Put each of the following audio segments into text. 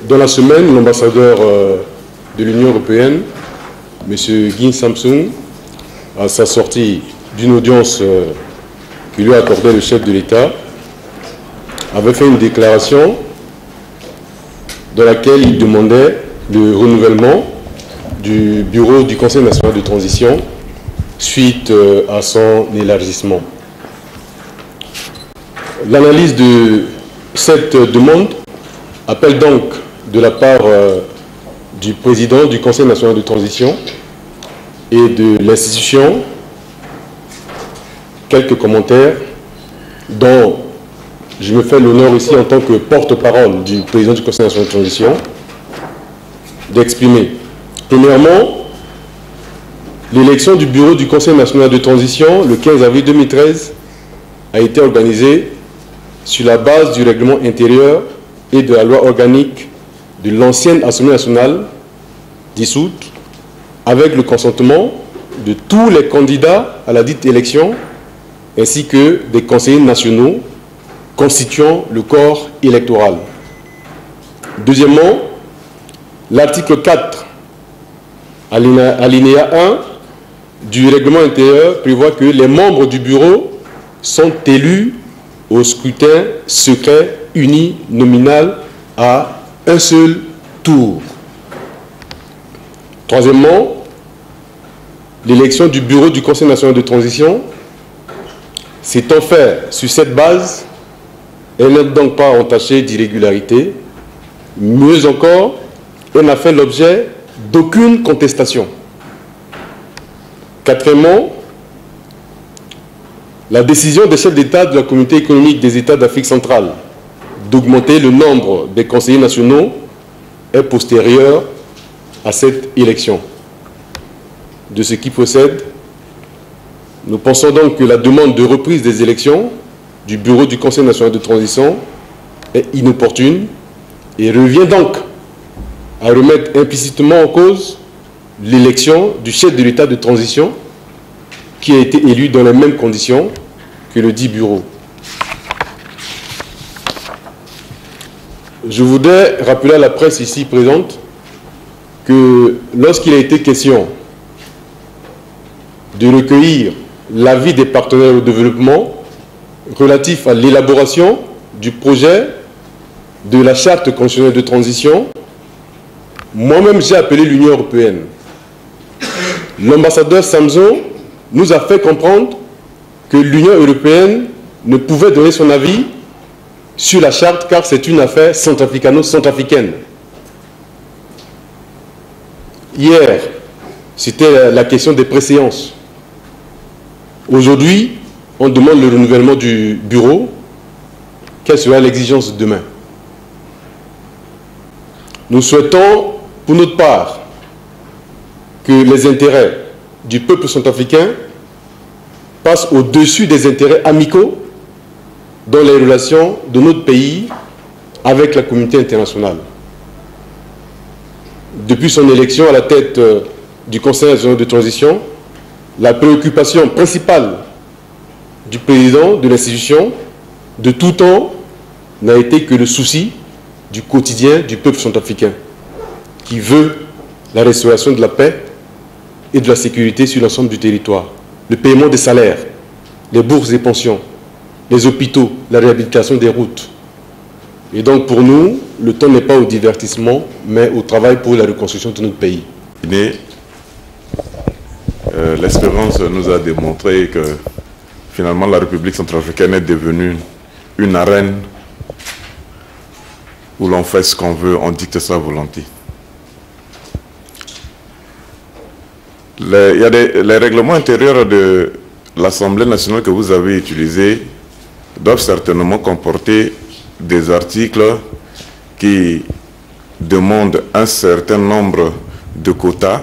Dans la semaine, l'ambassadeur de l'Union européenne, M. Guy Samsung, à sa sortie d'une audience que lui a accordée le chef de l'État, avait fait une déclaration dans laquelle il demandait le renouvellement du bureau du Conseil national de transition suite à son élargissement. L'analyse de cette demande appelle donc de la part du président du Conseil national de transition et de l'institution quelques commentaires dont je me fais l'honneur ici en tant que porte-parole du président du Conseil national de transition d'exprimer. Premièrement, l'élection du bureau du Conseil national de transition le 15 avril 2013 a été organisée sur la base du règlement intérieur et de la loi organique de l'ancienne Assemblée nationale dissoute, avec le consentement de tous les candidats à la dite élection, ainsi que des conseillers nationaux constituant le corps électoral. Deuxièmement, l'article 4, alinéa 1 du règlement intérieur prévoit que les membres du bureau sont élus au scrutin secret uninominal à un seul tour. Troisièmement, l'élection du bureau du Conseil national de transition s'étant faite sur cette base, elle n'est donc pas entachée d'irrégularité. Mieux encore, elle n'a fait l'objet d'aucune contestation. Quatrièmement, la décision des chefs d'État de la Communauté économique des États d'Afrique centrale d'augmenter le nombre des conseillers nationaux est postérieure à cette élection. De ce qui procède, nous pensons donc que la demande de reprise des élections du bureau du Conseil national de transition est inopportune et revient donc à remettre implicitement en cause l'élection du chef de l'État de transition qui a été élu dans les mêmes conditions que le dit bureau. Je voudrais rappeler à la presse ici présente que lorsqu'il a été question de recueillir l'avis des partenaires au développement relatif à l'élaboration du projet de la charte constitutionnelle de transition, moi-même j'ai appelé l'Union européenne. L'ambassadeur Samsung nous a fait comprendre que l'Union européenne ne pouvait donner son avis sur la charte car c'est une affaire centrafricano-centrafricaine. Hier, c'était la question des préséances. Aujourd'hui, on demande le renouvellement du bureau. Quelle sera l'exigence de demain? Nous souhaitons, pour notre part, que les intérêts du peuple centrafricain passent au-dessus des intérêts amicaux dans les relations de notre pays avec la communauté internationale. Depuis son élection à la tête du Conseil national de transition, la préoccupation principale du président de l'institution de tout temps n'a été que le souci du quotidien du peuple centrafricain qui veut la restauration de la paix et de la sécurité sur l'ensemble du territoire, le paiement des salaires, les bourses et pensions, les hôpitaux, la réhabilitation des routes. Et donc pour nous, le temps n'est pas au divertissement, mais au travail pour la reconstruction de notre pays. L'expérience nous a démontré que finalement la République centrafricaine est devenue une arène où l'on fait ce qu'on veut, on dicte sa volonté. Les règlements intérieurs de l'Assemblée nationale que vous avez utilisés doivent certainement comporter des articles qui demandent un certain nombre de quotas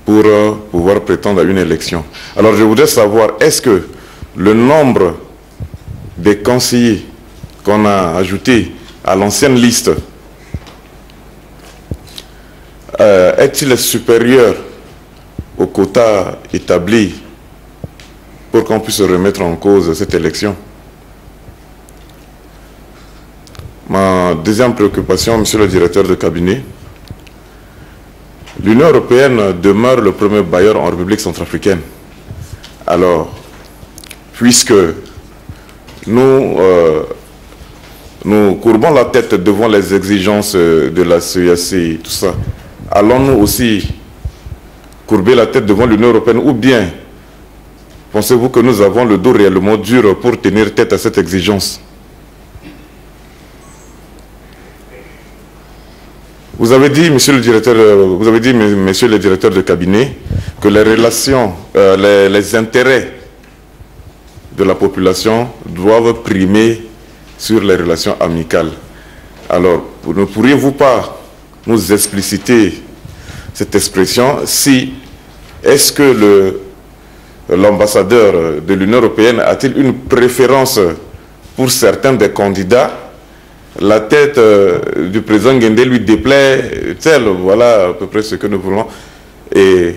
pour pouvoir prétendre à une élection. Alors je voudrais savoir, est-ce que le nombre des conseillers qu'on a ajouté à l'ancienne liste est-il supérieur au quota établi pour qu'on puisse remettre en cause cette élection? Ma deuxième préoccupation, monsieur le directeur de cabinet, l'Union européenne demeure le premier bailleur en République centrafricaine. Alors, puisque nous courbons la tête devant les exigences de la CEEAC, tout ça, allons-nous aussi courber la tête devant l'Union européenne, ou bien pensez-vous que nous avons le dos réellement dur pour tenir tête à cette exigence? Vous avez dit, monsieur le directeur, monsieur le directeur de cabinet, que les relations, les intérêts de la population doivent primer sur les relations amicales. Alors, ne pourriez-vous pas nous expliciter cette expression? Si, est-ce que l'ambassadeur de l'Union européenne a-t-il une préférence pour certains des candidats? La tête du président Nguendé lui déplaît, voilà à peu près ce que nous voulons. Et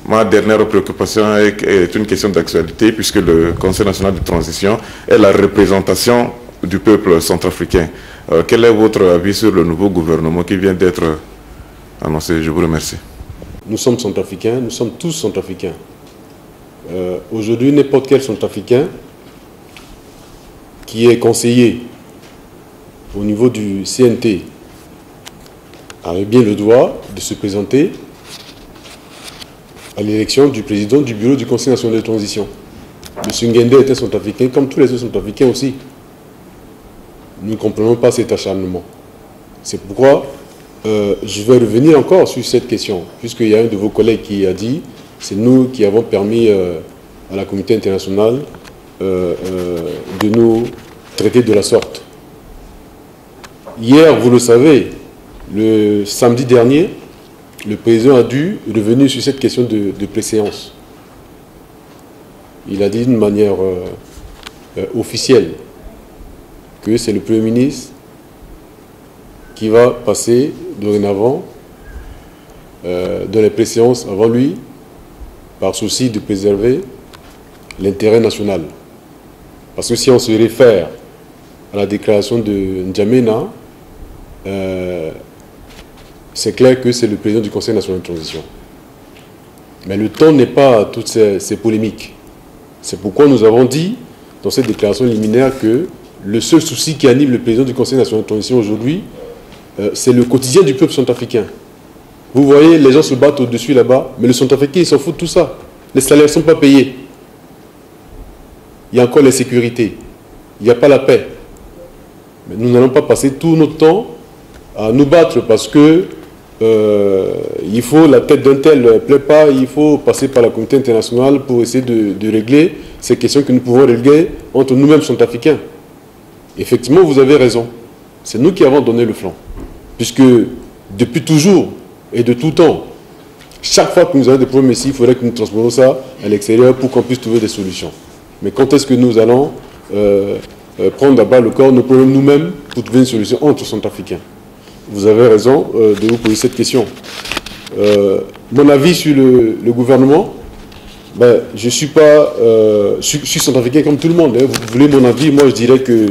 ma dernière préoccupation est une question d'actualité, puisque le Conseil national de transition est la représentation du peuple centrafricain. Quel est votre avis sur le nouveau gouvernement qui vient d'être annoncé? Je vous remercie. Nous sommes centrafricains, nous sommes tous centrafricains. Aujourd'hui, n'importe quel centrafricain qui est conseiller au niveau du CNT avait bien le droit de se présenter à l'élection du président du bureau du Conseil national de transition. M. Nguendé était centrafricain, comme tous les autres centrafricains aussi. Nous ne comprenons pas cet acharnement. C'est pourquoi je vais revenir encore sur cette question, puisqu'il y a un de vos collègues qui a dit c'est nous qui avons permis à la communauté internationale de nous traiter de la sorte. Hier, vous le savez, le samedi dernier, le président a dû revenir sur cette question de préséance. Il a dit d'une manière officielle que c'est le Premier ministre qui va passer dorénavant dans les préséances avant lui, par souci de préserver l'intérêt national. Parce que si on se réfère à la déclaration de N'Djamena, c'est clair que c'est le président du Conseil national de transition. Mais le temps n'est pas à toutes ces polémiques. C'est pourquoi nous avons dit dans cette déclaration liminaire que le seul souci qui anime le président du Conseil national de transition aujourd'hui, c'est le quotidien du peuple centrafricain. Vous voyez, les gens se battent au-dessus là-bas, mais le centrafricain, il s'en fout de tout ça. Les salaires ne sont pas payés. Il y a encore l'insécurité. Il n'y a pas la paix. Mais nous n'allons pas passer tout notre temps à nous battre parce que il faut la tête d'un tel ne plaît pas, il faut passer par la communauté internationale pour essayer de régler ces questions que nous pouvons régler entre nous-mêmes centrafricains. Effectivement, vous avez raison. C'est nous qui avons donné le flanc. Puisque depuis toujours et de tout temps, chaque fois que nous avons des problèmes ici, il faudrait que nous transportions ça à l'extérieur pour qu'on puisse trouver des solutions. Mais quand est-ce que nous allons prendre à bas le corps nos problèmes nous-mêmes pour trouver une solution entre centrafricains? Vous avez raison de vous poser cette question. Mon avis sur le gouvernement, ben, je suis centrafricain comme tout le monde. Hein. Vous voulez mon avis, moi je dirais que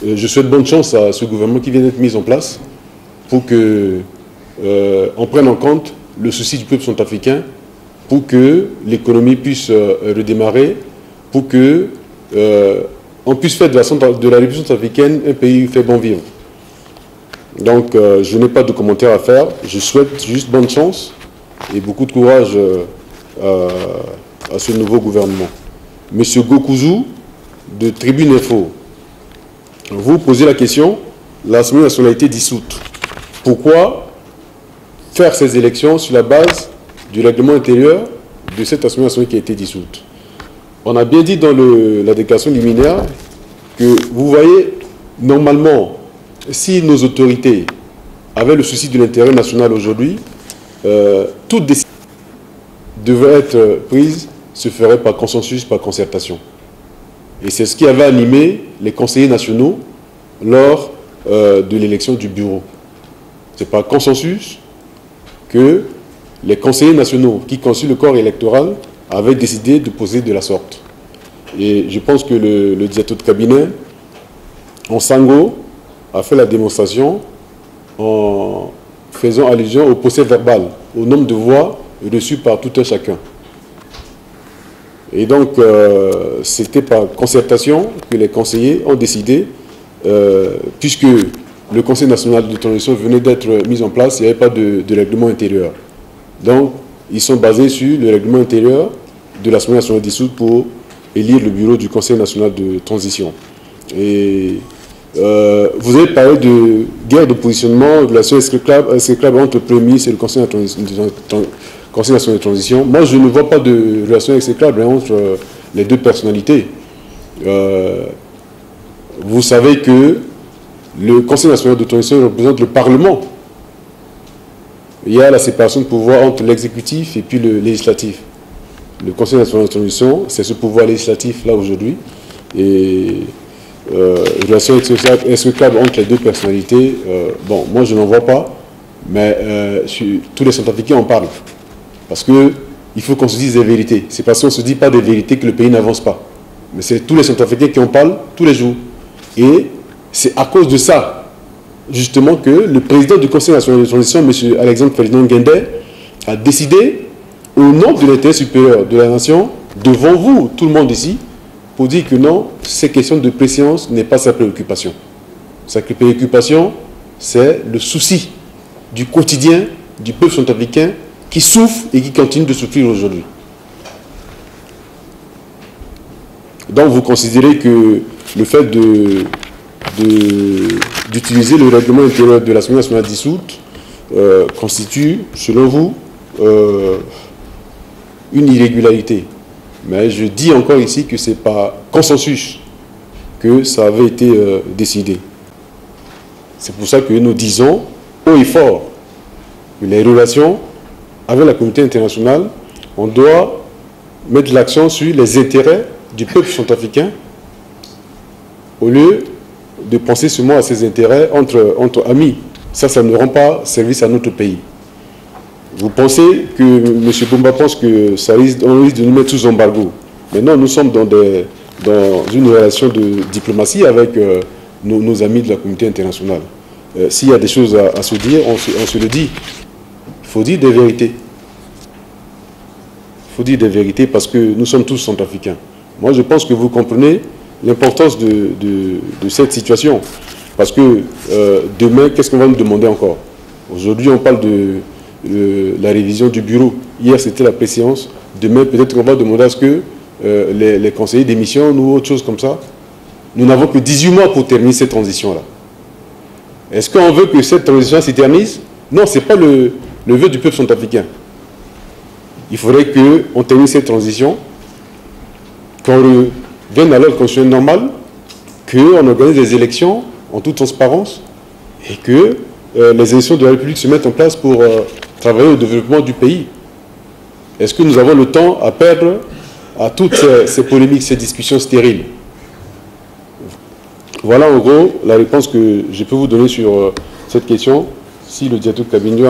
je souhaite bonne chance à ce gouvernement qui vient d'être mis en place pour qu'on prenne en compte le souci du peuple centrafricain, pour que l'économie puisse redémarrer, pour que on puisse faire de la République centrafricaine un pays où il fait bon vivre. Donc, je n'ai pas de commentaires à faire. Je souhaite juste bonne chance et beaucoup de courage à ce nouveau gouvernement. Monsieur Gokouzou, de Tribune Info, vous posez la question, l'Assemblée nationale a été dissoute. Pourquoi faire ces élections sur la base du règlement intérieur de cette Assemblée nationale qui a été dissoute? On a bien dit dans la déclaration liminaire que, vous voyez, normalement, si nos autorités avaient le souci de l'intérêt national aujourd'hui, toute décision devrait être prise, se ferait par consensus, par concertation. Et c'est ce qui avait animé les conseillers nationaux lors de l'élection du bureau. C'est par consensus que les conseillers nationaux qui constituent le corps électoral avaient décidé de poser de la sorte. Et je pense que le directeur de cabinet, en Sango, a fait la démonstration en faisant allusion au procès verbal, au nombre de voix reçues par tout un chacun. Et donc, c'était par concertation que les conseillers ont décidé, puisque le Conseil national de transition venait d'être mis en place, il n'y avait pas de règlement intérieur. Donc, ils sont basés sur le règlement intérieur de l'Assemblée nationale dissoute pour élire le bureau du Conseil national de transition. Et vous avez parlé de guerre de positionnement, de relation esclave entre le Premier ministre et le Conseil national de transition. Moi, je ne vois pas de relation esclave entre les deux personnalités. Vous savez que le Conseil national de transition représente le Parlement. Il y a la séparation de pouvoir entre l'exécutif et puis le législatif. Le Conseil national de transition, c'est ce pouvoir législatif là aujourd'hui. Et relation esclave entre les deux personnalités, bon, moi je n'en vois pas, mais tous les centrafricains en parlent. Parce qu'il faut qu'on se dise des vérités. C'est parce qu'on ne se dit pas des vérités que le pays n'avance pas. Mais c'est tous les centrafricains qui en parlent tous les jours. Et c'est à cause de ça, justement, que le président du Conseil national de transition, M. Alexandre Ferdinand Guindé, a décidé, au nom de l'intérêt supérieur de la nation, devant vous, tout le monde ici, pour dire que non, ces questions de préséance n'est pas sa préoccupation. Sa préoccupation, c'est le souci du quotidien du peuple centrafricain qui souffre et qui continue de souffrir aujourd'hui. Donc vous considérez que le fait d'utiliser le règlement intérieur de l'Assemblée nationale dissoute constitue, selon vous, une irrégularité. Mais je dis encore ici que ce n'est pas consensus que ça avait été décidé. C'est pour ça que nous disons haut et fort que les relations avec la communauté internationale, on doit mettre l'accent sur les intérêts du peuple centrafricain au lieu de penser seulement à ses intérêts entre amis. Ça ne rend pas service à notre pays. Vous pensez que M. Bumba pense que ça risque de nous mettre sous embargo. Mais non, nous sommes dans une relation de diplomatie avec nos amis de la communauté internationale. S'il y a des choses à se dire, on se le dit. Il faut dire des vérités. Il faut dire des vérités parce que nous sommes tous centrafricains. Moi, je pense que vous comprenez l'importance de cette situation. Parce que demain, qu'est-ce qu'on va nous demander encore? Aujourd'hui, on parle de la révision du bureau. Hier, c'était la préséance. Demain, peut-être qu'on va demander à ce que les conseillers démissionnent ou autre chose comme ça. Nous n'avons que 18 mois pour terminer cette transition-là. Est-ce qu'on veut que cette transition s'éternise? Non, ce n'est pas le vœu du peuple centrafricain. Il faudrait qu'on termine cette transition, qu'on revienne à l'ordre constitutionnel normal, qu'on organise des élections en toute transparence et que les élections de la République se mettent en place pour travailler au développement du pays. Est-ce que nous avons le temps à perdre à toutes ces polémiques, ces discussions stériles? Voilà en gros la réponse que je peux vous donner sur cette question. Si le dialogue cabinet